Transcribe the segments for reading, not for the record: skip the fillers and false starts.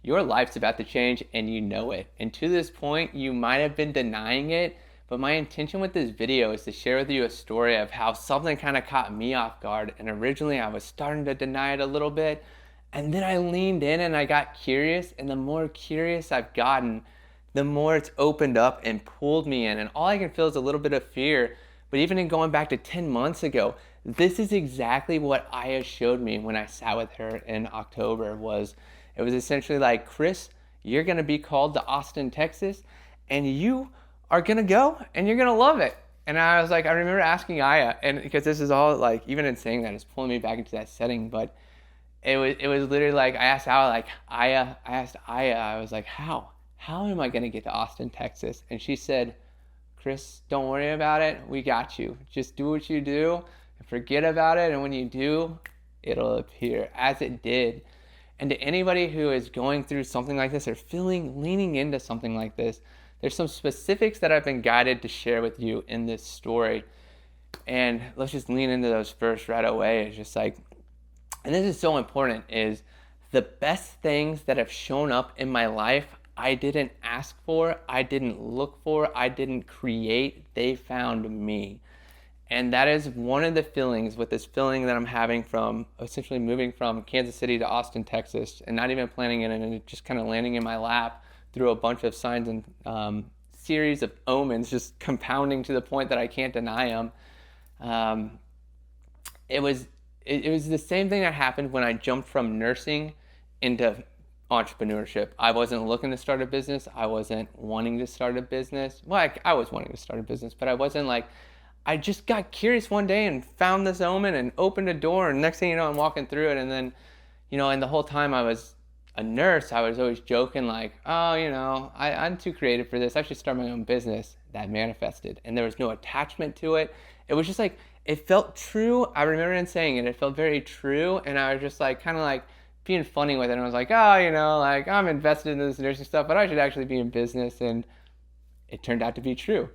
your life's about to change and you know it. And to this point, you might have been denying it, but my intention with this video is to share with you a story of how something kind of caught me off guard. And originally I was starting to deny it a little bit, and then I leaned in and I got curious, and the more curious I've gotten, the more it's opened up and pulled me in. And all I can feel is a little bit of fear. But even in going back to 10 months ago, this is exactly what Aya showed me when I sat with her in October. It was essentially like, Chris, you're gonna be called to Austin, Texas, and you are gonna go and you're gonna love it. And I was like, I remember asking Aya, and because this is all like, even in saying that, it's pulling me back into that setting, but it was literally like, I asked Aya, I was like, how am I gonna get to Austin, Texas? And she said, Chris, don't worry about it. We got you. Just do what you do and forget about it. And when you do, it'll appear, as it did. And to anybody who is going through something like this or leaning into something like this, there's some specifics that I've been guided to share with you in this story. And let's just lean into those first right away. It's just like, and this is so important, is the best things that have shown up in my life, I didn't ask for, I didn't look for, I didn't create, they found me. And that is one of the feelings with this feeling that I'm having from essentially moving from Kansas City to Austin, Texas, and not even planning it, and it just kind of landing in my lap through a bunch of signs and series of omens, just compounding to the point that I can't deny them. It was the same thing that happened when I jumped from nursing into entrepreneurship. I wasn't looking to start a business. I wasn't wanting to start a business. Well, I was wanting to start a business, but I wasn't like, I just got curious one day and found this omen and opened a door, and next thing you know, I'm walking through it. And then, and the whole time I was a nurse, I was always joking like, oh, I'm too creative for this. I should start my own business. That manifested, and there was no attachment to it. It was just like, it felt true. I remember him saying it. It felt very true, and I was just like, kind of like, being funny with it. And I was like, like, I'm invested in this nursing stuff, but I should actually be in business. And it turned out to be true.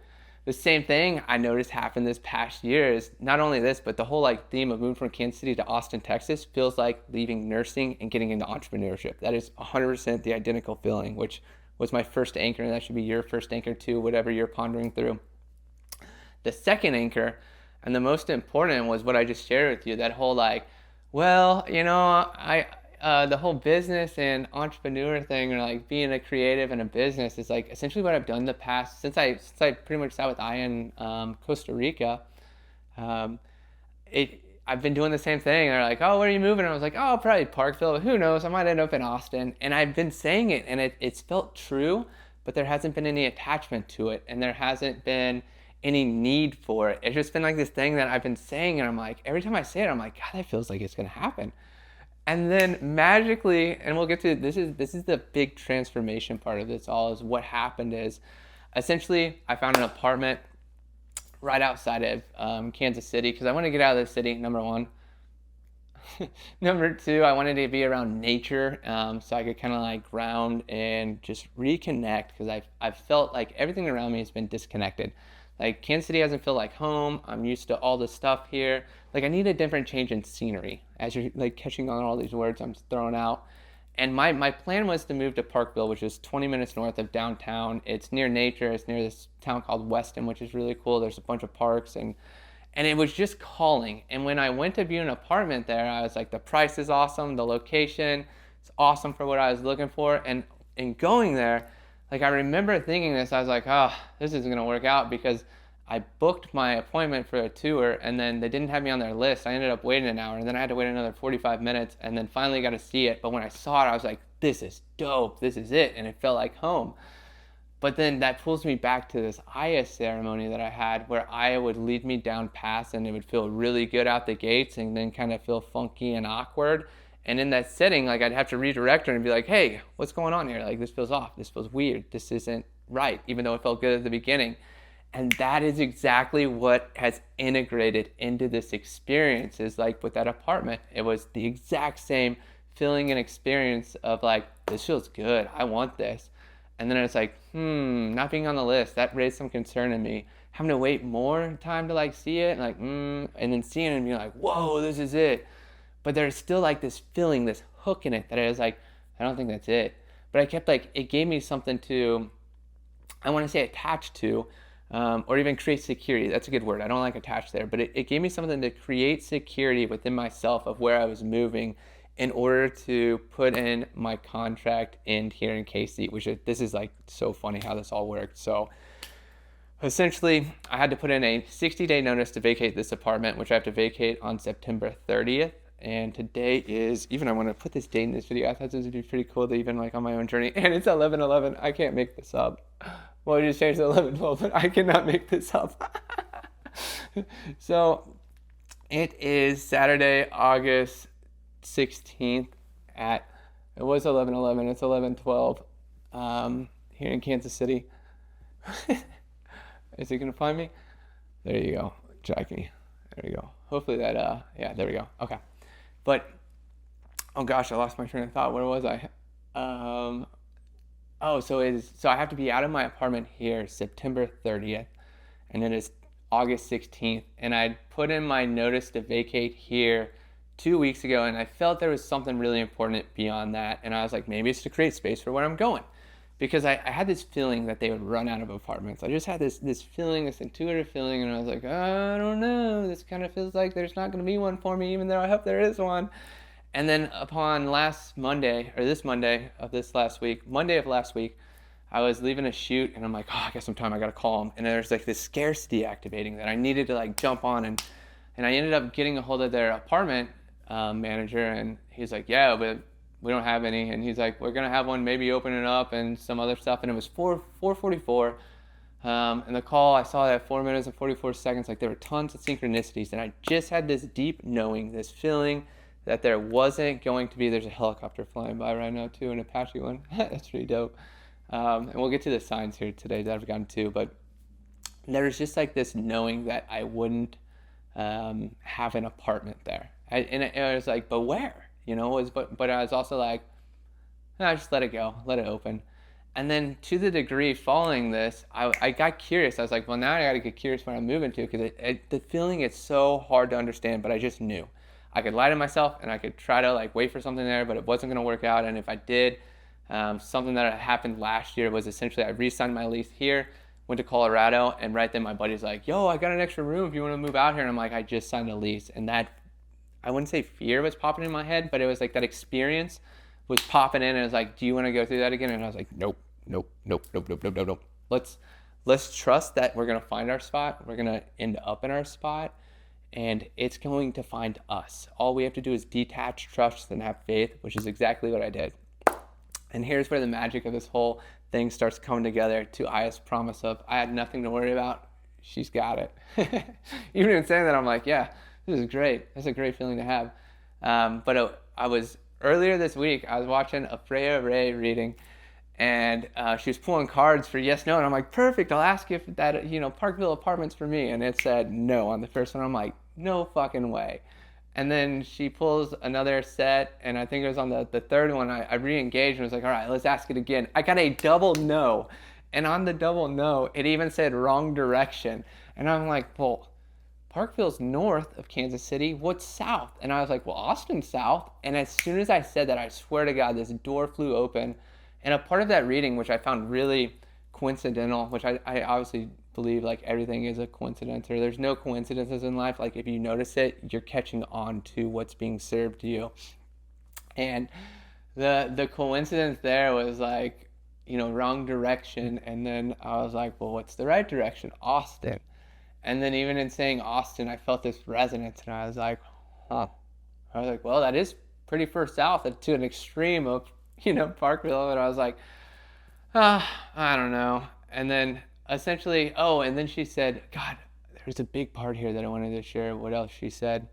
The same thing I noticed happened this past year is not only this, but the whole like theme of moving from Kansas City to Austin, Texas feels like leaving nursing and getting into entrepreneurship. That is 100% the identical feeling, which was my first anchor, and that should be your first anchor too, whatever you're pondering through. The second anchor, and the most important, was what I just shared with you, that whole like, well, the whole business and entrepreneur thing, or like being a creative in a business, is like essentially what I've done the past since I pretty much sat with Aya in Costa Rica. I've been doing the same thing. They're like, oh, where are you moving? And I was like, oh, probably Parkville. Who knows? I might end up in Austin. And I've been saying it, and it's felt true, but there hasn't been any attachment to it, and there hasn't been any need for it. It's just been like this thing that I've been saying, and I'm like, every time I say it, I'm like, God, that feels like it's gonna happen. And then magically, and we'll get to this is the big transformation part of this all, is what happened is essentially I found an apartment right outside of Kansas City, because I wanted to get out of the city, number one. Number two, I wanted to be around nature, so I could kind of like ground and just reconnect, because I've felt like everything around me has been disconnected. Like Kansas City hasn't felt like home. I'm used to all the stuff here. Like I need a different change in scenery. As you're like catching on all these words I'm throwing out. And my plan was to move to Parkville, which is 20 minutes north of downtown. It's near nature. It's near this town called Weston, which is really cool. There's a bunch of parks, and it was just calling. And when I went to view an apartment there, I was like, the price is awesome. The location is awesome for what I was looking for. And in going there, like I remember thinking this, I was like, oh, this isn't gonna work out, because I booked my appointment for a tour, and then they didn't have me on their list. I ended up waiting an hour, and then I had to wait another 45 minutes, and then finally got to see it. But when I saw it, I was like, this is dope, this is it, and it felt like home. But then that pulls me back to this Aya ceremony that I had, where Aya would lead me down paths, and it would feel really good out the gates, and then kind of feel funky and awkward. And in that setting, like I'd have to redirect her and be like, hey, what's going on here? Like, this feels off, this feels weird, this isn't right, even though it felt good at the beginning. And that is exactly what has integrated into this experience, is like with that apartment. It was the exact same feeling and experience of like, this feels good, I want this. And then it's like, not being on the list, that raised some concern in me. Having to wait more time to like see it, and like, and then seeing it and being like, whoa, this is it. But there's still like this feeling, this hook in it, that I was like, I don't think that's it. but I kept like, it gave me something to, I want to say attached to, or even create security. That's a good word. I don't like attached there, but it gave me something to create security within myself of where I was moving in order to put in my contract in here in KC, this is like so funny how this all worked. So essentially, I had to put in a 60-day notice to vacate this apartment, which I have to vacate on September 30th. And today is, even I want to put this date in this video. I thought this would be pretty cool to even like on my own journey. And it's 11/11. I can't make this up. Well, I just changed to 11/12, but I cannot make this up. So it is Saturday, August 16th it was 11/11. It's 11/12 here in Kansas City. Is he gonna find me? There you go. Jack me. There you go. Hopefully that yeah, there we go. Okay. But oh gosh, I lost my train of thought. Where was I? So I have to be out of my apartment here September 30th, and then it's August 16th, and I put in my notice to vacate here 2 weeks ago, and I felt there was something really important beyond that, and I was like, maybe it's to create space for where I'm going. Because I had this feeling that they would run out of apartments. I just had this feeling, this intuitive feeling, and I was like, I don't know. This kind of feels like there's not going to be one for me, even though I hope there is one. And then upon Monday of last week, I was leaving a shoot, and I'm like, I got some time. I got to call him. And there's like this scarcity activating that I needed to like jump on, and I ended up getting a hold of their apartment manager, and he's like, yeah, but we don't have any. And he's like, we're gonna have one, maybe open it up and some other stuff. And it was 4:44. And the call, I saw that 4 minutes and 44 seconds. Like there were tons of synchronicities, and I just had this deep knowing, this feeling that there wasn't going to be. There's a helicopter flying by right now too, an Apache one. That's pretty dope. And we'll get to the signs here today that I've gotten to, but there was just like this knowing that I wouldn't have an apartment there. And I was like, but where? But I was also like, just let it go, let it open. And then to the degree following this, I got curious. I was like, well, now I got to get curious where I'm moving to, because the feeling is so hard to understand, but I just knew. I could lie to myself, and I could try to like wait for something there, but it wasn't going to work out. And if I did, something that happened last year was essentially I re-signed my lease here, went to Colorado, and right then my buddy's like, yo, I got an extra room if you want to move out here. And I'm like, I just signed a lease. And that, I wouldn't say fear was popping in my head, but it was like that experience was popping in, and it was like, do you want to go through that again? And I was like, nope. Let's trust that we're going to find our spot. We're going to end up in our spot, and it's going to find us. All we have to do is detach, trust, and have faith, which is exactly what I did. And here's where the magic of this whole thing starts coming together to Aya's promise of, I had nothing to worry about. She's got it. Even in saying that, I'm like, yeah, this is great. That's a great feeling to have. But I was, earlier this week, I was watching a Freya Ray reading, and she was pulling cards for yes, no, and I'm like, perfect, I'll ask if that, Parkville Apartments for me, and it said no on the first one. I'm like, no fucking way. And then she pulls another set, and I think it was on the third one, I re-engaged and was like, all right, let's ask it again. I got a double no, and on the double no, it even said wrong direction. And I'm like, well, Parkville's north of Kansas City, what's south? And I was like, well, Austin's south. And as soon as I said that, I swear to God, this door flew open. And a part of that reading, which I found really coincidental, which I obviously believe like everything is a coincidence, or there's no coincidences in life. Like if you notice it, you're catching on to what's being served to you. And the coincidence there was like, wrong direction. And then I was like, well, what's the right direction? Austin. And then even in saying Austin, I felt this resonance, and I was like, huh. I was like, well, that is pretty far south to an extreme of, Parkville. And I was like, I don't know. And then essentially, and then she said, God, there's a big part here that I wanted to share. What else she said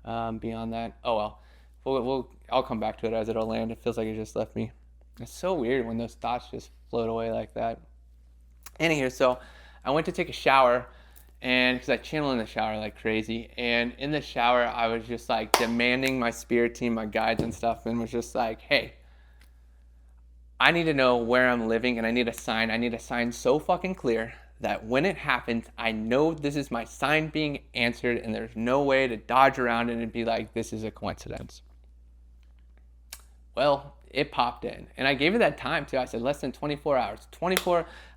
beyond that? Oh, well, I'll come back to it as it'll land. It feels like it just left me. It's so weird when those thoughts just float away like that. Anyhow, so I went to take a shower, and because I channel in the shower like crazy, and in the shower I was just like demanding my spirit team, my guides and stuff, and was just like, hey, I need to know where I'm living, and I need a sign so fucking clear that when it happens, I know this is my sign being answered, and there's no way to dodge around it and be like, this is a coincidence. Well, it popped in. And I gave it that time too. I said less than 24 hours.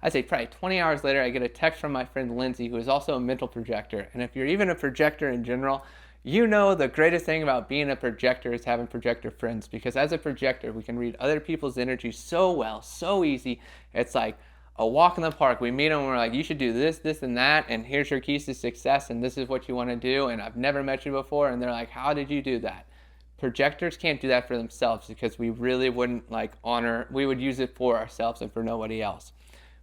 I'd say probably 20 hours later, I get a text from my friend Lindsay, who is also a mental projector. And if you're even a projector in general, you know the greatest thing about being a projector is having projector friends, because as a projector, we can read other people's energy so well, so easy. It's like a walk in the park. We meet them and we're like, you should do this, this, and that, and here's your keys to success, and this is what you want to do, and I've never met you before. And they're like, how did you do that? Projectors can't do that for themselves, because we really wouldn't we would use it for ourselves and for nobody else.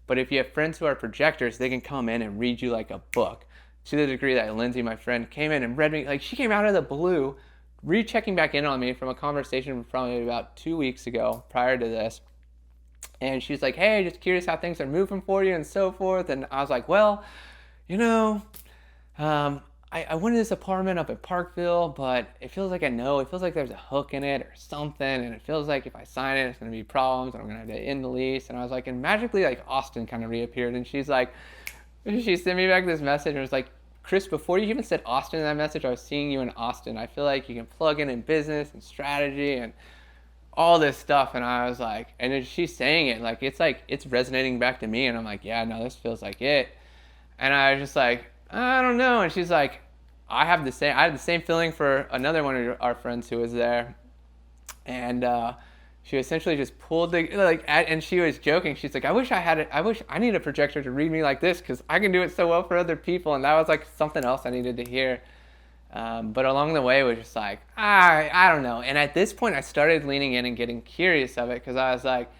But if you have friends who are projectors, they can come in and read you like a book. To the degree that Lindsay, my friend, came in and read me, like she came out of the blue, rechecking back in on me from a conversation probably about 2 weeks ago prior to this. And she's like, hey, just curious how things are moving for you and so forth. And I was like, well, I wanted this apartment up in Parkville, but it feels like it feels like there's a hook in it or something. And it feels like if I sign it, it's going to be problems and I'm going to have to end the lease. And I was like, and magically like Austin kind of reappeared. And she sent me back this message and was like, Chris, before you even said Austin in that message, I was seeing you in Austin. I feel like you can plug in business and strategy and all this stuff. And I was like, and then she's saying it like it's resonating back to me. And I'm like, yeah, no, this feels like it. And I was just like, I don't know. And she's like, I had the same feeling for another one of our friends who was there. And she essentially just pulled and she was joking. She's like, I wish I need a projector to read me like this, because I can do it so well for other people. And that was like something else I needed to hear. But along the way, it was just like, I don't know. And at this point, I started leaning in and getting curious of it, because I was like,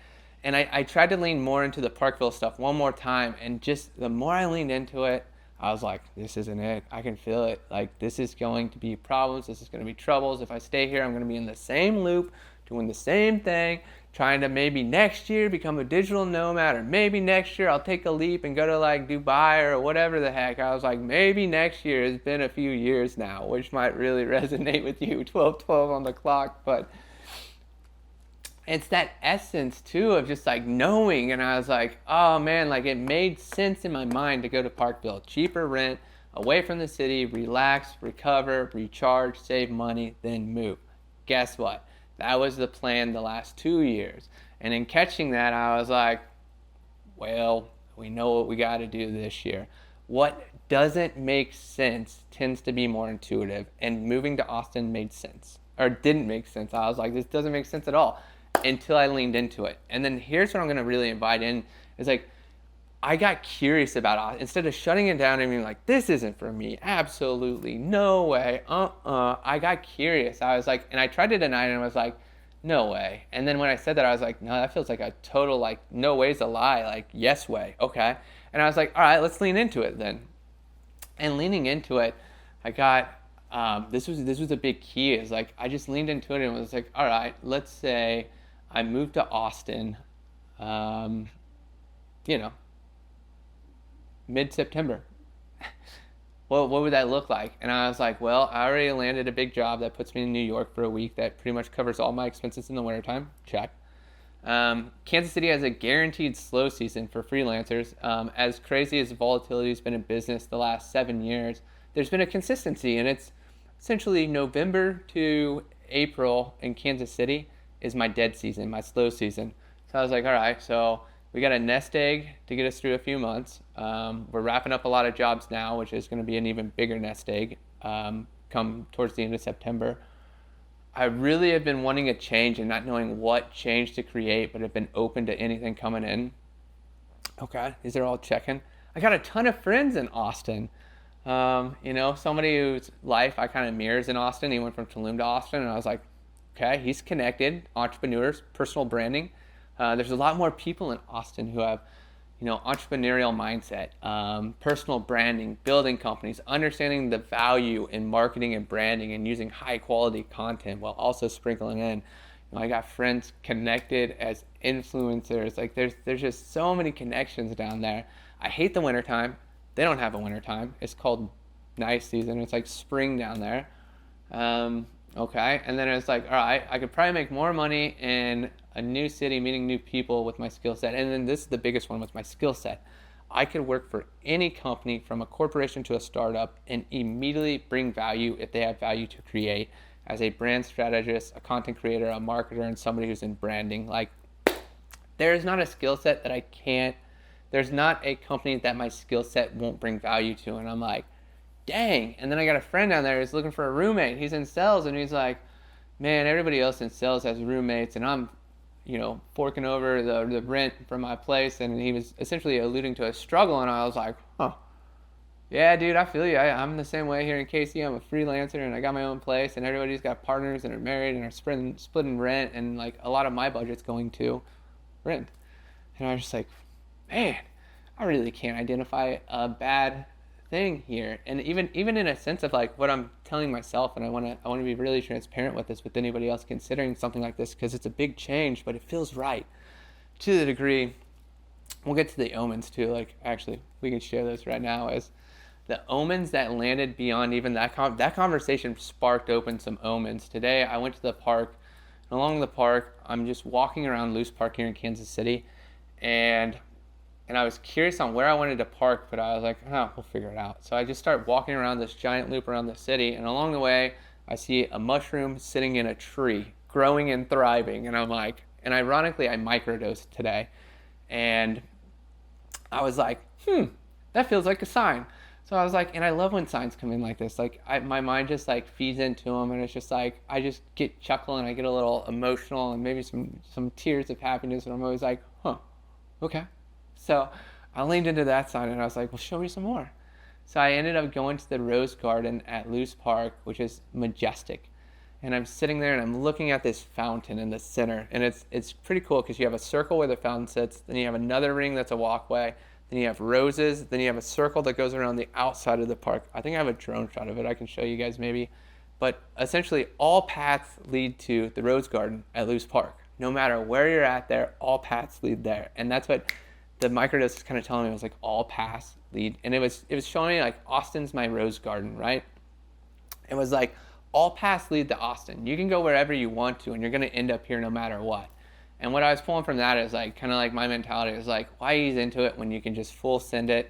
and I tried to lean more into the Parkville stuff one more time. And just the more I leaned into it, I was like, this isn't it. I can feel it. Like, this is going to be problems. This is going to be troubles. If I stay here, I'm going to be in the same loop, doing the same thing, trying to maybe next year become a digital nomad, or maybe next year I'll take a leap and go to like Dubai or whatever the heck. I was like, maybe next year. It's been a few years now, which might really resonate with you, 12:12 on the clock. But it's that essence too of just like knowing. And I was like, oh man, like it made sense in my mind to go to Parkville. Cheaper rent, away from the city, relax, recover, recharge, save money, then move. Guess what? That was the plan the last 2 years. And in catching that, I was like, well, we know what we got to do this year. What doesn't make sense tends to be more intuitive. And moving to Austin made sense. Or didn't make sense. I was like, this doesn't make sense at all, until I leaned into it. And then here's what I'm going to really invite in, is like, I got curious about it. Instead of shutting it down and being like, this isn't for me, absolutely, no way, I got curious. I was like, and I tried to deny it, and I was like, no way. And then when I said that, I was like, no, that feels like a total, like, no way's a lie, like, yes way, okay. And I was like, all right, let's lean into it then. And leaning into it, I got, this was a big key, is like, I just leaned into it and was like, all right, let's say I moved to Austin, mid-September. Well, what would that look like? And I was like, well, I already landed a big job that puts me in New York for a week that pretty much covers all my expenses in the wintertime. Check. Kansas City has a guaranteed slow season for freelancers. As crazy as volatility has been in business the last 7 years, there's been a consistency, and it's essentially November to April in Kansas City is my dead season, my slow season. So I was like, all right, so we got a nest egg to get us through a few months. We're wrapping up a lot of jobs now, which is going to be an even bigger nest egg come towards the end of September. I really have been wanting a change and not knowing what change to create, but have been open to anything coming in. Okay, these are all checking. I got a ton of friends in Austin. Somebody whose life I kind of mirrors in Austin. He went from Tulum to Austin, and I was like, okay, he's connected, entrepreneurs, personal branding. There's a lot more people in Austin who have, entrepreneurial mindset, personal branding, building companies, understanding the value in marketing and branding, and using high quality content while also sprinkling in. I got friends connected as influencers. Like there's just so many connections down there. I hate the wintertime. They don't have a wintertime. It's called nice season. It's like spring down there. Okay, and then it's like, all right, I could probably make more money in a new city, meeting new people with my skill set. And then this is the biggest one with my skill set. I could work for any company, from a corporation to a startup, and immediately bring value if they have value to create. as a brand strategist, a content creator, a marketer, and somebody who's in branding. Like, there is not a skill set that I can't, there's not a company that my skill set won't bring value to. And I'm like, dang. And then I got a friend down there who's looking for a roommate. He's in sales, and he's like, man, everybody else in sales has roommates, and I'm, forking over the rent from my place. And he was essentially alluding to a struggle, and I was like, huh. Yeah, dude, I feel you. I'm the same way here in KC. I'm a freelancer, and I got my own place, and everybody's got partners and are married and are splitting rent, and like a lot of my budget's going to rent. And I was just like, man, I really can't identify a bad thing here. And even in a sense of like what I'm telling myself, and I want to be really transparent with this with anybody else considering something like this, because it's a big change, but it feels right to the degree. We'll get to the omens too. Like, actually, we can share this right now. As the omens that landed beyond even that conversation sparked open some omens. Today, I went to the park, and along the park, I'm just walking around Loose Park here in Kansas City, and I was curious on where I wanted to park, but I was like, oh, we'll figure it out. So I just start walking around this giant loop around the city, and along the way, I see a mushroom sitting in a tree, growing and thriving, and I'm like, and ironically, I microdosed today, and I was like, that feels like a sign. So I was like, and I love when signs come in like this. Like, my mind just like feeds into them, and it's just like, I just get chuckle, and I get a little emotional, and maybe some tears of happiness, and I'm always like, okay. So I leaned into that sign, and I was like, well, show me some more. So I ended up going to the Rose Garden at Loose Park, which is majestic. And I'm sitting there, and I'm looking at this fountain in the center, and it's pretty cool because you have a circle where the fountain sits, then you have another ring that's a walkway, then you have roses, then you have a circle that goes around the outside of the park. I think I have a drone shot of it I can show you guys maybe. But essentially, all paths lead to the Rose Garden at Loose Park. No matter where you're at there, all paths lead there. And that's what the microdose is kind of telling me. It was like, all paths lead. And it was showing me like, Austin's my Rose Garden, right? It was like, all paths lead to Austin. You can go wherever you want to, and you're going to end up here no matter what. And what I was pulling from that is like, kind of like my mentality is like, why ease into it when you can just full send it?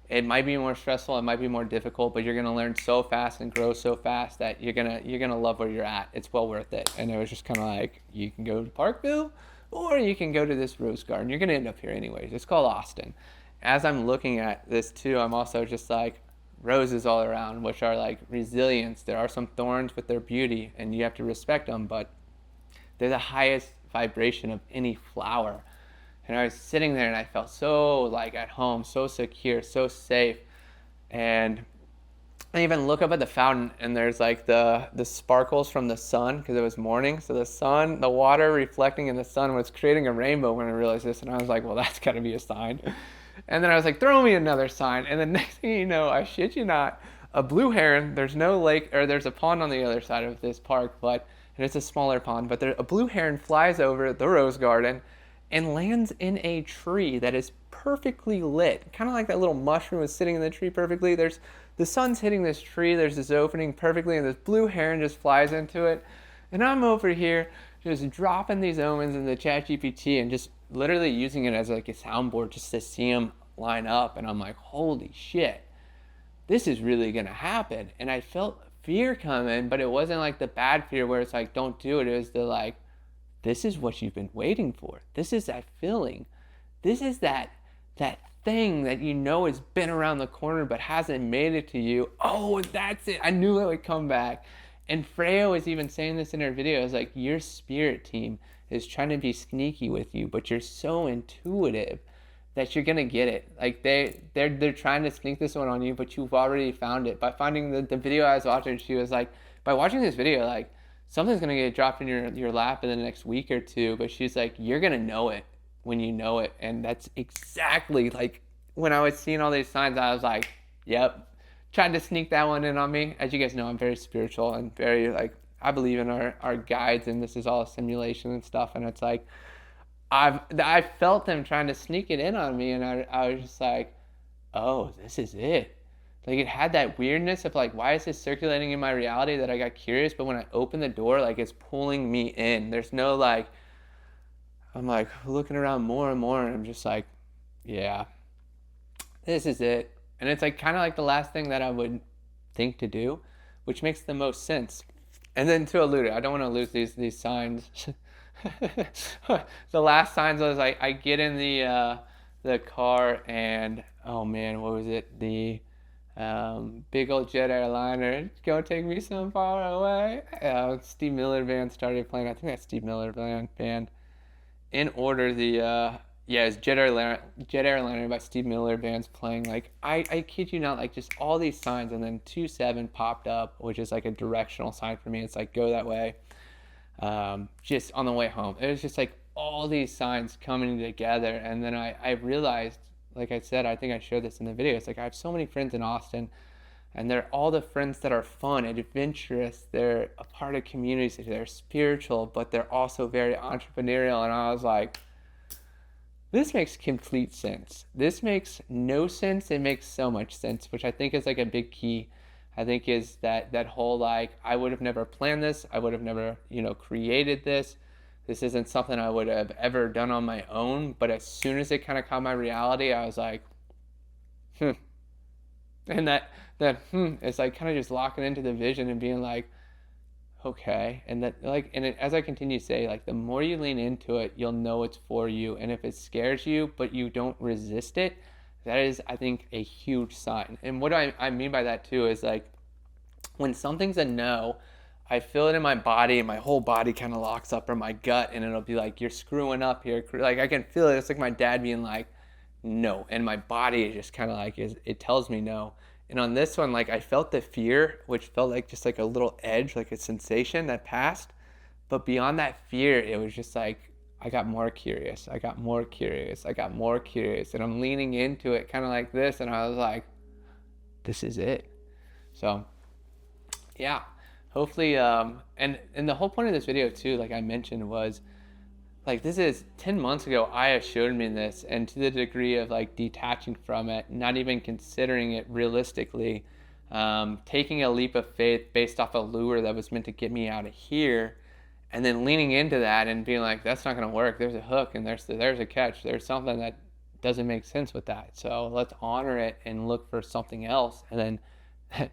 It might be more stressful, it might be more difficult, but you're gonna learn so fast and grow so fast that you're gonna love where you're at. It's well worth it. And it was just kind of like, you can go to Parkville, or you can go to this Rose Garden. You're gonna end up here anyways. It's called Austin. As I'm looking at this too, I'm also just like, roses all around, which are like resilience. There are some thorns with their beauty, and you have to respect them, but they're the highest vibration of any flower. And I was sitting there, and I felt so like at home, so secure, so safe. And I even look up at the fountain, and there's like the sparkles from the sun, because it was morning. So the sun, the water reflecting in the sun was creating a rainbow when I realized this. And I was like, well, that's got to be a sign. And then I was like, throw me another sign. And the next thing you know, I shit you not, a blue heron, there's no lake, or there's a pond on the other side of this park, and it's a smaller pond, but a blue heron flies over the Rose Garden and lands in a tree that is perfectly lit. Kind of like that little mushroom was sitting in the tree perfectly. The sun's hitting this tree, there's this opening perfectly, and this blue heron just flies into it. And I'm over here just dropping these omens in the ChatGPT and just literally using it as like a soundboard just to see them line up. And I'm like, holy shit, this is really gonna happen. And I felt fear coming, but it wasn't like the bad fear where it's like, don't do it. It was the like, this is what you've been waiting for. This is that feeling. This is that thing that you know has been around the corner but hasn't made it to you. Oh, that's it. I knew it would come back. And Freya was even saying this in her video. It's like, your spirit team is trying to be sneaky with you, but you're so intuitive that you're gonna get it. Like they're trying to sneak this one on you, but you've already found it. By finding the video I was watching, she was like, by watching this video, like, something's gonna get dropped in your lap in the next week or two, but she's like, you're gonna know it when you know it. And that's exactly like, when I was seeing all these signs, I was like, yep, tried to sneak that one in on me. As you guys know, I'm very spiritual and very like, I believe in our guides, and this is all a simulation and stuff. And it's like, I felt them trying to sneak it in on me, and I was just like, oh, this is it. Like, it had that weirdness of like, why is this circulating in my reality, that I got curious, but when I open the door, like, it's pulling me in. There's no like, I'm like looking around more and more, and I'm just like, yeah, this is it. And it's like kind of like the last thing that I would think to do, which makes the most sense. And then to allude it, I don't want to lose these signs. The last signs was like I get in the car and oh man, what was it? The big old jet airliner. It's gonna take me so far away. Steve Miller Band started playing. I think that's Steve Miller Band. In order, it's Jet Airliner by Steve Miller Band's playing. Like I kid you not, like just all these signs, and then 2-7 popped up, which is like a directional sign for me. It's like go that way. Just on the way home, it was just like all these signs coming together, and then I realized, like I said, I think I shared this in the video. It's like I have so many friends in Austin, and they're all the friends that are fun, adventurous. They're a part of communities. They're spiritual, but they're also very entrepreneurial. And I was like, this makes complete sense. This makes no sense. It makes so much sense, which I think is like a big key. I think is that whole like, I would have never planned this. I would have never, created this. This isn't something I would have ever done on my own. But as soon as it kind of caught my reality, I was like, And that is like kind of just locking into the vision and being like, okay. And that like, and as I continue to say, like the more you lean into it, you'll know it's for you. And if it scares you, but you don't resist it, that is, I think, a huge sign. And what I mean by that too is like, when something's a no, I feel it in my body, and my whole body kind of locks up, or my gut, and it'll be like, you're screwing up here. Like I can feel it. It's like my dad being like, no, and my body is just kind of like, it tells me no. And on this one, like I felt the fear, which felt like just like a little edge, like a sensation that passed. But beyond that fear, it was just like, I got more curious. I got more curious. I got more curious. And I'm leaning into it kind of like this. And I was like, this is it. So yeah, hopefully, and the whole point of this video too, like I mentioned, was like, this is 10 months ago, Aya showed me this, and to the degree of like detaching from it, not even considering it realistically, taking a leap of faith based off a lure that was meant to get me out of here, and then leaning into that and being like, that's not going to work. There's a hook, and there's a catch. There's something that doesn't make sense with that. So let's honor it and look for something else. And then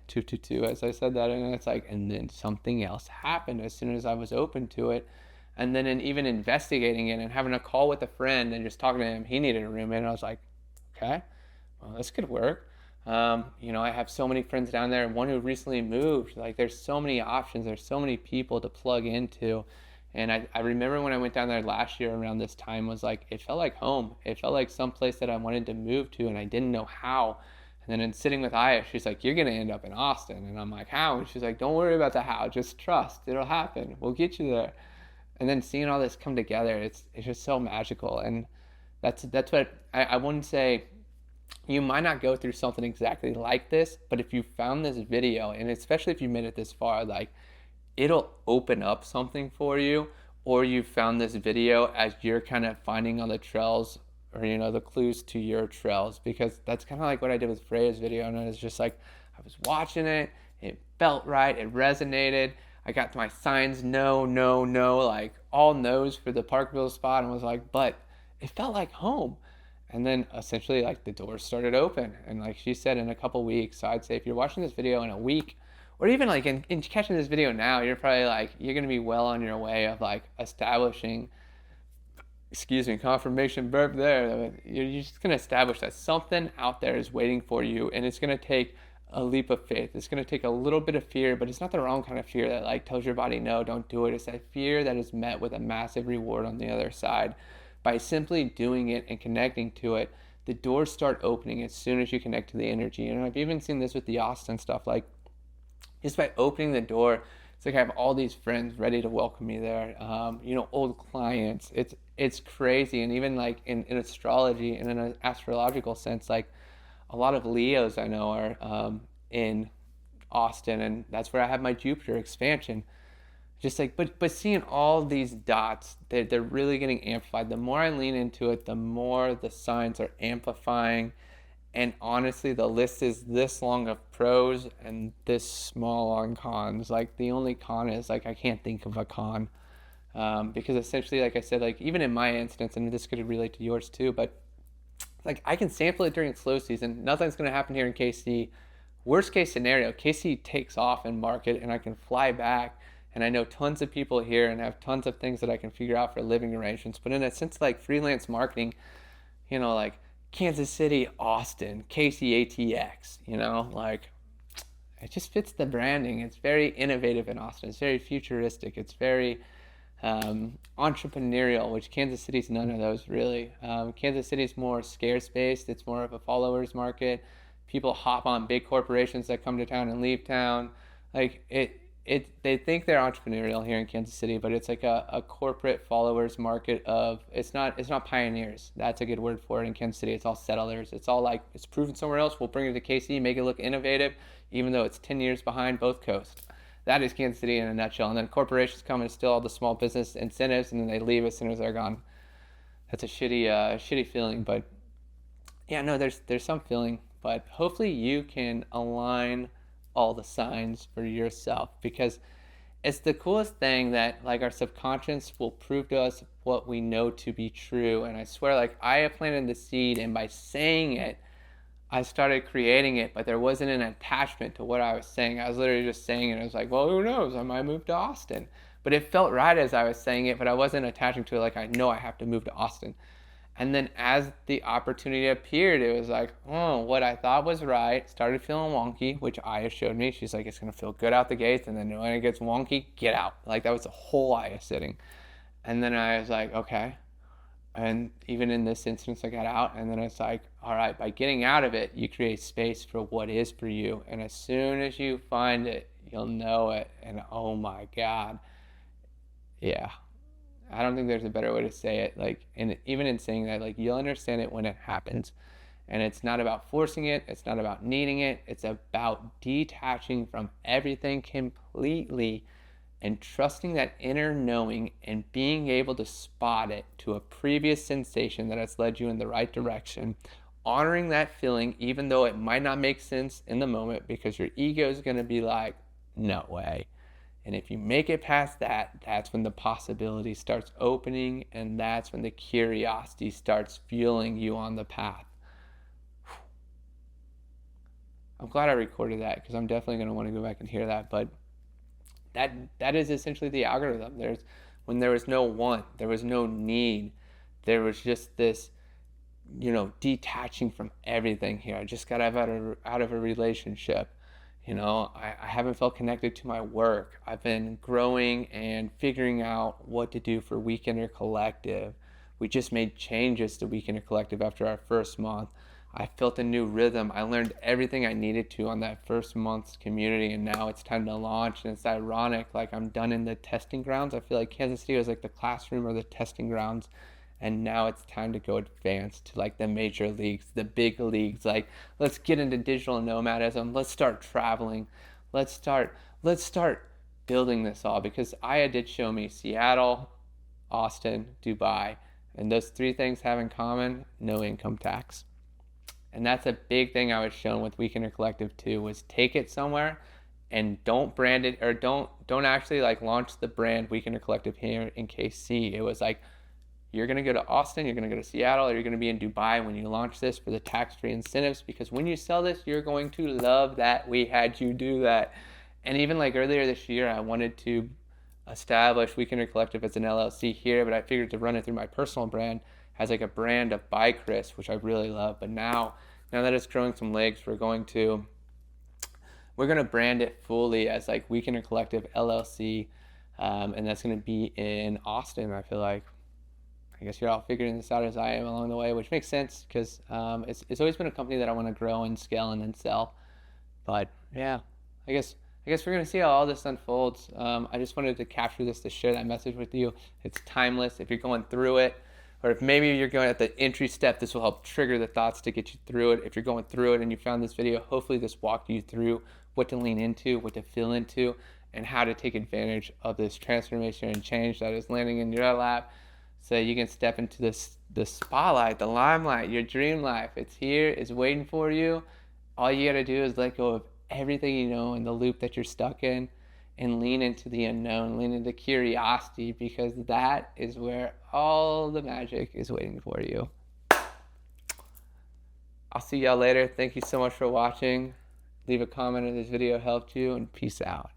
222, as I said that, and it's like, and then something else happened as soon as I was open to it. And then even investigating it and having a call with a friend and just talking to him, he needed a roommate. And I was like, okay, well, this could work. I have so many friends down there, one who recently moved. Like, there's so many options. There's so many people to plug into. And I remember when I went down there last year around this time, was like, it felt like home. It felt like some place that I wanted to move to, and I didn't know how. And then in sitting with Aya, she's like, you're going to end up in Austin. And I'm like, how? And she's like, don't worry about the how. Just trust. It'll happen. We'll get you there. And then seeing all this come together, it's just so magical. And that's what I wouldn't say. You might not go through something exactly like this, but if you found this video, and especially if you made it this far, like, it'll open up something for you. Or you found this video as you're kind of finding on the trails, or the clues to your trails, because that's kind of like what I did with Freya's video. And it was just like, I was watching it, it felt right, it resonated. I got my signs, no, like all no's for the Parkville spot, and was like, but it felt like home. And then essentially, like, the doors started open. And like she said, in a couple weeks. So I'd say if you're watching this video in a week, or even like in catching this video now, you're probably like, you're going to be well on your way of like establishing, confirmation burp there. You're just going to establish that something out there is waiting for you, and it's going to take a leap of faith. It's going to take a little bit of fear, but it's not the wrong kind of fear that like tells your body, no, don't do it. It's that fear that is met with a massive reward on the other side. By simply doing it and connecting to it, the doors start opening as soon as you connect to the energy. And I've even seen this with the Austin stuff, like just by opening the door, it's like I have all these friends ready to welcome me there. Old clients. It's crazy. And even like in astrology and in an astrological sense, like a lot of Leos I know are in Austin, and that's where I have my Jupiter expansion. Just like, but seeing all these dots, they're really getting amplified. The more I lean into it, the more the signs are amplifying. And honestly, the list is this long of pros and this small on cons. Like, the only con is like, I can't think of a con. Because essentially, like I said, like even in my instance, and this could relate to yours too, but like I can sample it during slow season. Nothing's going to happen here in KC. Worst case scenario, KC takes off in market and I can fly back And I know tons of people here and have tons of things that I can figure out for living arrangements. But in a sense, like freelance marketing, like Kansas City, Austin, KCATX, like it just fits the branding. It's very innovative in Austin. It's very futuristic. It's very entrepreneurial, which Kansas City's none of those really. Kansas City's more scarce based. It's more of a followers market. People hop on big corporations that come to town and leave town. Like they think they're entrepreneurial here in Kansas City, but it's like a corporate followers market of it's not pioneers. That's a good word for it in Kansas City. It's all settlers. It's all like it's proven somewhere else. We'll bring it to KC, make it look innovative, even though it's 10 years behind both coasts. That is Kansas City in a nutshell. And then corporations come and steal all the small business incentives, and then they leave as soon as they're gone. That's a shitty feeling. But yeah, no, there's some feeling. But hopefully you can align all the signs for yourself, because it's the coolest thing that like our subconscious will prove to us what we know to be true. And I swear, like I have planted the seed, and by saying it, I started creating it, but there wasn't an attachment to what I was saying. I was literally just saying it. I was like, well, who knows? I might move to Austin. But it felt right as I was saying it, but I wasn't attaching to it like I know I have to move to Austin. And then as the opportunity appeared, it was like, oh, what I thought was right started feeling wonky, which Aya showed me. She's like, it's going to feel good out the gates, and then when it gets wonky, get out. Like that was the whole Aya sitting. And then I was like, okay. And even in this instance, I got out, and then it's like, all right, by getting out of it, you create space for what is for you. And as soon as you find it, you'll know it. And oh my God. Yeah. I don't think there's a better way to say it. Like, and even in saying that, like, you'll understand it when it happens. And it's not about forcing it. It's not about needing it. It's about detaching from everything completely and trusting that inner knowing and being able to spot it to a previous sensation that has led you in the right direction. Honoring that feeling, even though it might not make sense in the moment, because your ego is going to be like, no way. And if you make it past that, that's when the possibility starts opening, and that's when the curiosity starts fueling you on the path. I'm glad I recorded that, because I'm definitely going to want to go back and hear that. But that is essentially the algorithm. When there was no want, there was no need, there was just this, detaching from everything here. I just got out of a relationship. I haven't felt connected to my work. I've been growing and figuring out what to do for Weekender Collective. We just made changes to Weekender Collective after our first month. I felt a new rhythm. I learned everything I needed to on that first month's community, and now it's time to launch. And it's ironic, like I'm done in the testing grounds. I feel like Kansas City was like the classroom or the testing grounds, and now it's time to go advanced to like the major leagues, the big leagues. Like, let's get into digital nomadism. Let's start traveling. Let's start building this all, because Aya did show me Seattle, Austin, Dubai, and those three things have in common: no income tax. And that's a big thing I was shown with Weekender Collective too, was take it somewhere and don't brand it, or don't actually like launch the brand Weekender Collective here in KC. It was like, you're going to go to Austin, you're going to go to Seattle, or you're going to be in Dubai when you launch this for the tax-free incentives, because when you sell this, you're going to love that we had you do that. And even like earlier this year, I wanted to establish Weekender Collective as an LLC here, but I figured to run it through my personal brand as like a brand of byCHRIS, which I really love. But now that it's growing some legs, we're going to brand it fully as like Weekender Collective LLC, and that's going to be in Austin. I feel like, I guess you're all figuring this out as I am along the way, which makes sense, because it's always been a company that I want to grow and scale and then sell. But yeah, I guess we're going to see how all this unfolds. I just wanted to capture this to share that message with you. It's timeless. If you're going through it, or if maybe you're going at the entry step, this will help trigger the thoughts to get you through it. If you're going through it and you found this video, hopefully this walked you through what to lean into, what to feel into, and how to take advantage of this transformation and change that is landing in your lap, so you can step into the spotlight, the limelight, your dream life. It's here, it's waiting for you. All you gotta do is let go of everything you know in the loop that you're stuck in, and lean into the unknown, lean into curiosity, because that is where all the magic is waiting for you. I'll see y'all later. Thank you so much for watching. Leave a comment if this video helped you, and peace out.